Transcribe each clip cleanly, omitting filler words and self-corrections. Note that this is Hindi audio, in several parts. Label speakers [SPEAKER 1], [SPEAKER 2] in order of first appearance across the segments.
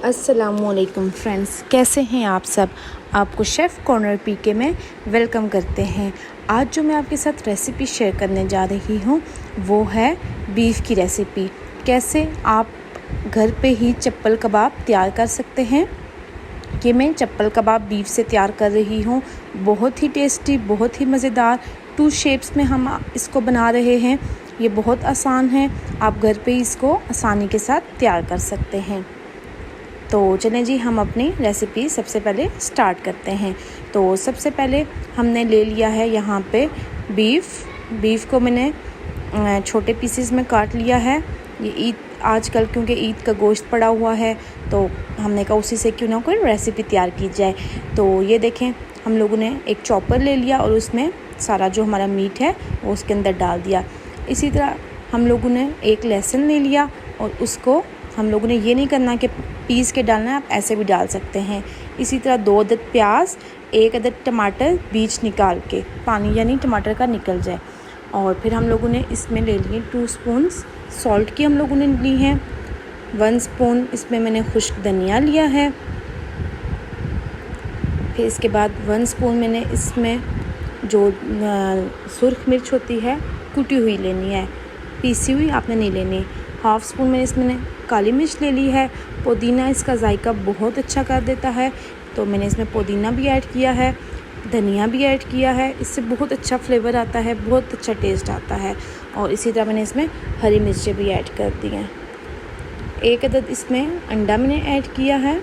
[SPEAKER 1] अस्सलामुअलैकुम फ्रेंड्स, कैसे हैं आप सब। आपको शेफ़ कॉर्नर पीके में वेलकम करते हैं। आज जो मैं आपके साथ रेसिपी शेयर करने जा रही हूँ वो है बीफ की रेसिपी। कैसे आप घर पे ही चप्पल कबाब तैयार कर सकते हैं। कि मैं चप्पल कबाब बीफ से तैयार कर रही हूँ। बहुत ही टेस्टी, बहुत ही मज़ेदार। 2 शेप्स में हम इसको बना रहे हैं। ये बहुत आसान है, आप घर पे इसको आसानी के साथ तैयार कर सकते हैं। तो चलें जी, हम अपनी रेसिपी सबसे पहले स्टार्ट करते हैं। तो सबसे पहले हमने ले लिया है यहाँ पे बीफ को मैंने छोटे पीसेस में काट लिया है। ये ईद आजकल क्योंकि ईद का गोश्त पड़ा हुआ है तो हमने कहा उसी से क्यों ना कोई रेसिपी तैयार की जाए। तो ये देखें, हम लोगों ने एक चॉपर ले लिया और उसमें सारा जो हमारा मीट है वो उसके अंदर डाल दिया। इसी तरह हम लोगों ने एक लहसुन ले लिया और उसको हम लोगों ने ये नहीं करना कि पीस के डालना है, आप ऐसे भी डाल सकते हैं। इसी तरह 2 अदद प्याज, 1 अदद टमाटर बीज निकाल के, पानी यानी टमाटर का निकल जाए। और फिर हम लोगों ने इसमें ले लिए 2 स्पून सॉल्ट की हम लोगों ने ली है। 1 स्पून इसमें मैंने खुश्क धनिया लिया है। फिर इसके बाद 1 स्पून मैंने इसमें जो सुर्ख मिर्च होती है कुटी हुई लेनी है, पीसी हुई आपने नहीं लेनी। 1/2 स्पून मैंने इसमें काली मिर्च ले ली है। पुदीना इसका जायका बहुत अच्छा कर देता है तो मैंने इसमें पुदीना भी ऐड किया है, धनिया भी ऐड किया है। इससे बहुत अच्छा फ्लेवर आता है, बहुत अच्छा टेस्ट आता है। और इसी तरह मैंने इसमें हरी मिर्चें भी ऐड कर दी हैं। 1 अदद इसमें अंडा मैंने ऐड किया है।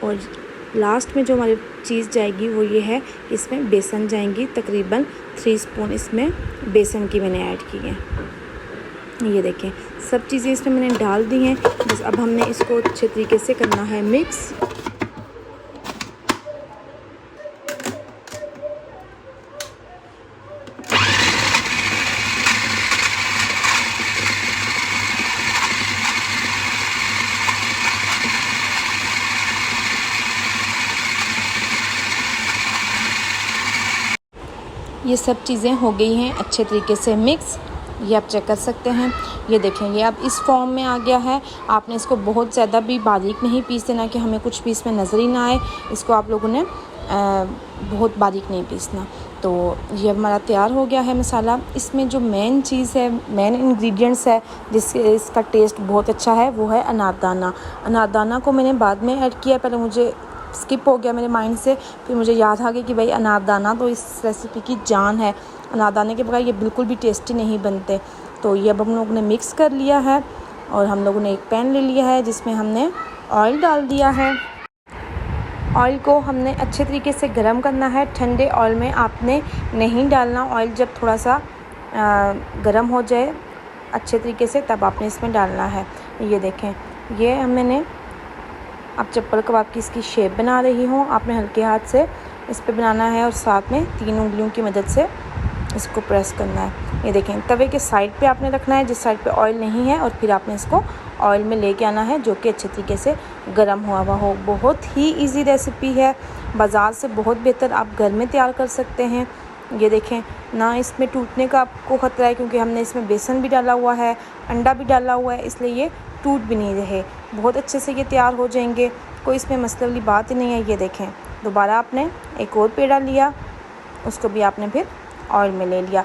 [SPEAKER 1] और लास्ट में जो हमारी चीज़ जाएगी वो ये है, इसमें बेसन जाएंगी। तकरीबन 3 स्पून इसमें बेसन की मैंने ऐड की है। ये देखें, सब चीज़ें इसमें मैंने डाल दी हैं। बस अब हमने इसको अच्छे तरीके से करना है मिक्स। ये सब चीज़ें हो गई हैं अच्छे तरीके से मिक्स। ये आप चेक कर सकते हैं। ये देखें, ये अब इस फॉर्म में आ गया है। आपने इसको बहुत ज़्यादा भी बारीक नहीं पीस देना कि हमें कुछ पीस में नज़र ही ना आए। इसको आप लोगों ने बहुत बारीक नहीं पीसना। तो ये हमारा तैयार हो गया है मसाला। इसमें जो मेन चीज़ है, मेन इंग्रेडिएंट्स है जिससे इसका टेस्ट बहुत अच्छा है, वो है अनारदाना। अनारदाना को मैंने बाद में ऐड किया, पहले मुझे स्किप हो गया मेरे माइंड से। फिर मुझे याद आ गया कि भाई अनारदाना तो इस रेसिपी की जान है। अनारदाने के बगैर ये बिल्कुल भी टेस्टी नहीं बनते। तो ये अब हम लोगों ने मिक्स कर लिया है और हम लोगों ने एक पैन ले लिया है जिसमें हमने ऑयल डाल दिया है। ऑयल को हमने अच्छे तरीके से गर्म करना है। ठंडे ऑयल में आपने नहीं डालना। ऑयल जब थोड़ा सा गर्म हो जाए अच्छे तरीके से तब आपने इसमें डालना है। ये देखें, ये मैंने अब चप्पल कबाब की इसकी शेप बना रही हूँ। आपने हल्के हाथ से इस पे बनाना है और साथ में 3 उंगलियों की मदद से इसको प्रेस करना है। ये देखें, तवे के साइड पे आपने रखना है जिस साइड पे ऑयल नहीं है, और फिर आपने इसको ऑयल में लेके आना है जो कि अच्छे तरीके से गर्म हुआ हुआ हो। बहुत ही इजी रेसिपी है, बाज़ार से बहुत बेहतर आप घर में तैयार कर सकते हैं। ये देखें, ना इसमें टूटने का आपको ख़तरा है क्योंकि हमने इसमें बेसन भी डाला हुआ है, अंडा भी डाला हुआ है, इसलिए ये टूट भी नहीं रहे। बहुत अच्छे से ये तैयार हो जाएंगे, कोई इसमें मसले वाली बात ही नहीं है। ये देखें, दोबारा आपने एक और पेड़ा लिया, उसको भी आपने फिर ऑयल में ले लिया।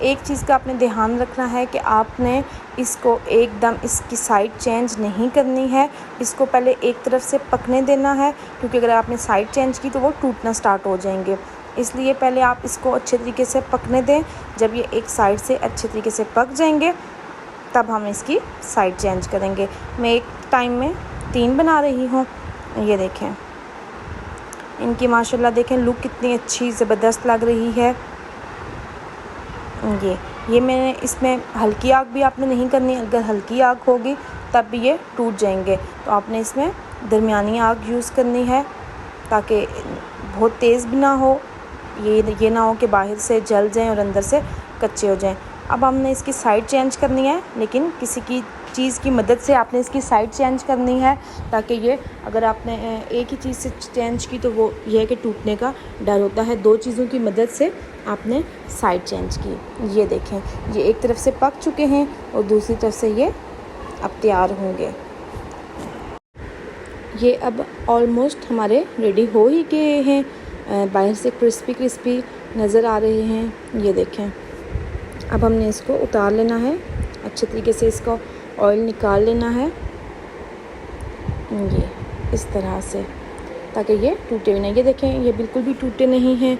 [SPEAKER 1] एक चीज़ का आपने ध्यान रखना है कि आपने इसको एकदम इसकी साइड चेंज नहीं करनी है। इसको पहले एक तरफ से पकने देना है क्योंकि अगर आपने साइड चेंज की तो वो टूटना स्टार्ट हो जाएंगे। इसलिए पहले आप इसको अच्छे तरीके से पकने दें। जब ये एक साइड से अच्छे तरीके से पक जाएंगे तब हम इसकी साइड चेंज करेंगे। मैं एक टाइम में 3 बना रही हूँ। ये देखें, इनकी माशाल्लाह देखें लुक कितनी अच्छी ज़बरदस्त लग रही है। ये मैंने इसमें हल्की आग भी आपने नहीं करनी। अगर हल्की आग होगी तब भी ये टूट जाएंगे। तो आपने इसमें दरमियानी आग यूज़ करनी है ताकि बहुत तेज़ भी ना हो, ये ना हो कि बाहर से जल जाएं और अंदर से कच्चे हो जाएं। अब हमने इसकी साइड चेंज करनी है, लेकिन किसी की चीज़ की मदद से आपने इसकी साइड चेंज करनी है ताकि ये, अगर आपने एक ही चीज़ से चेंज की तो वो ये है कि टूटने का डर होता है। 2 चीज़ों की मदद से आपने साइड चेंज की। ये देखें, ये एक तरफ से पक चुके हैं और दूसरी तरफ से ये अब तैयार होंगे। ये अब ऑलमोस्ट हमारे रेडी हो ही गए हैं। बाहर से क्रिस्पी क्रिस्पी नज़र आ रहे हैं, ये देखें। अब हमने इसको उतार लेना है, अच्छे तरीके से इसका ऑयल निकाल लेना है, ये इस तरह से, ताकि ये टूटे भी नहीं। ये देखें, ये बिल्कुल भी टूटे नहीं हैं।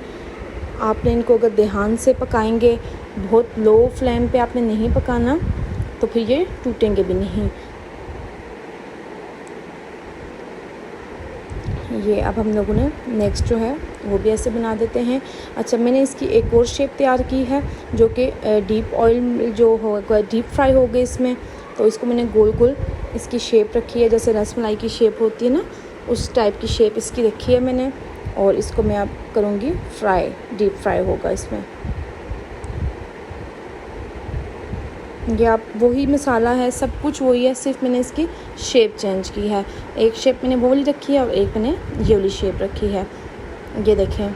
[SPEAKER 1] आपने इनको अगर ध्यान से पकाएंगे, बहुत लो फ्लेम पे आपने नहीं पकाना, तो फिर ये टूटेंगे भी नहीं। ये अब हम लोगों ने नेक्स्ट जो है वो भी ऐसे बना देते हैं। अच्छा, मैंने इसकी एक और शेप तैयार की है, जो कि डीप ऑयल जो होगा, डीप फ्राई हो गई इसमें, तो इसको मैंने गोल गोल इसकी शेप रखी है, जैसे रसमलाई की शेप होती है ना, उस टाइप की शेप इसकी रखी है मैंने। और इसको मैं अब करूँगी फ्राई, डीप फ्राई होगा इसमें। ये आप वही मसाला है, सब कुछ वही है, सिर्फ मैंने इसकी शेप चेंज की है। एक शेप मैंने वो वाली रखी है और एक मैंने ये वाली शेप रखी है। ये देखें,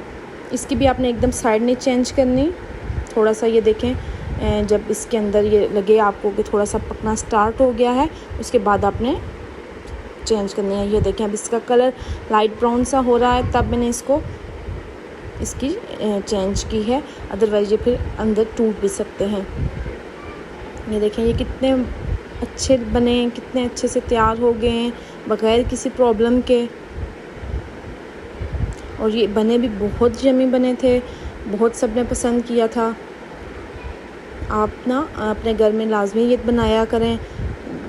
[SPEAKER 1] इसकी भी आपने एकदम साइड नहीं चेंज करनी, थोड़ा सा ये देखें, जब इसके अंदर ये लगे आपको कि थोड़ा सा पकना स्टार्ट हो गया है, उसके बाद आपने चेंज करनी है। ये देखें, अब इसका कलर लाइट ब्राउन सा हो रहा है, तब मैंने इसकी चेंज की है, अदरवाइज़ ये फिर अंदर टूट भी सकते हैं। ये देखें, ये कितने अच्छे बने, कितने अच्छे से तैयार हो गए हैं बग़ैर किसी प्रॉब्लम के। और ये बने भी बहुत यम्मी बने थे, बहुत सब ने पसंद किया था। आप ना अपने घर में लाजमी ये बनाया करें।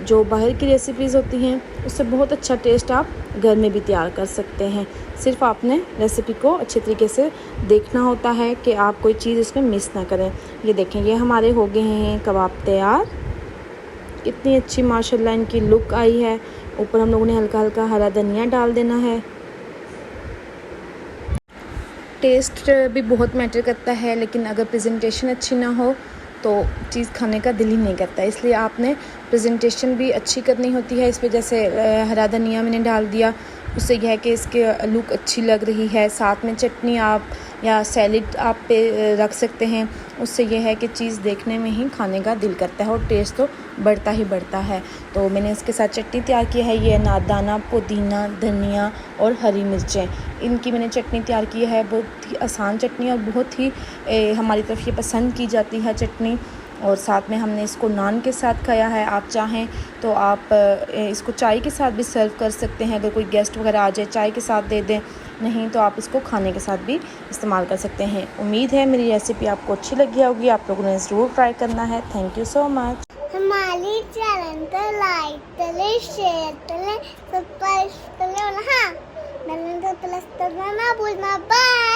[SPEAKER 1] जो बाहर की रेसिपीज़ होती हैं, उससे बहुत अच्छा टेस्ट आप घर में भी तैयार कर सकते हैं। सिर्फ आपने रेसिपी को अच्छे तरीके से देखना होता है कि आप कोई चीज़ इसमें मिस ना करें। ये देखें, ये हमारे हो गए हैं कबाब तैयार। कितनी अच्छी माशाल्लाह इनकी लुक आई है। ऊपर हम लोगों ने हल्का हल्का हरा धनिया डाल देना है। टेस्ट भी बहुत मैटर करता है, लेकिन अगर प्रेजेंटेशन अच्छी ना हो तो चीज़ खाने का दिल ही नहीं करता। इसलिए आपने प्रेजेंटेशन भी अच्छी करनी होती है। इस पर जैसे हरा धनिया मैंने डाल दिया, उससे यह है कि इसके लुक अच्छी लग रही है। साथ में चटनी आप या सैलेड आप पे रख सकते हैं, उससे यह है कि चीज़ देखने में ही खाने का दिल करता है और टेस्ट तो बढ़ता ही बढ़ता है। तो मैंने इसके साथ चटनी तैयार की है, ये अनारदाना, पुदीना, धनिया और हरी मिर्चें, इनकी मैंने चटनी तैयार की है। बहुत ही आसान चटनी और बहुत ही हमारी तरफ ये पसंद की जाती है चटनी। और साथ में हमने इसको नान के साथ खाया है। आप चाहें तो आप इसको चाय के साथ भी सर्व कर सकते हैं। अगर कोई गेस्ट वगैरह आ जाए, चाय के साथ दे दें, नहीं तो आप इसको खाने के साथ भी इस्तेमाल कर सकते हैं। उम्मीद है मेरी रेसिपी आपको अच्छी लगी होगी, आप लोगों ने ज़रूर ट्राई करना है। Thank you so much.
[SPEAKER 2] हमारी चैनल को लाइक करें, शेयर करें, सब्सक्राइब करें और हाँ, बेल आइकन प्रेस करना ना भूलना। बाय।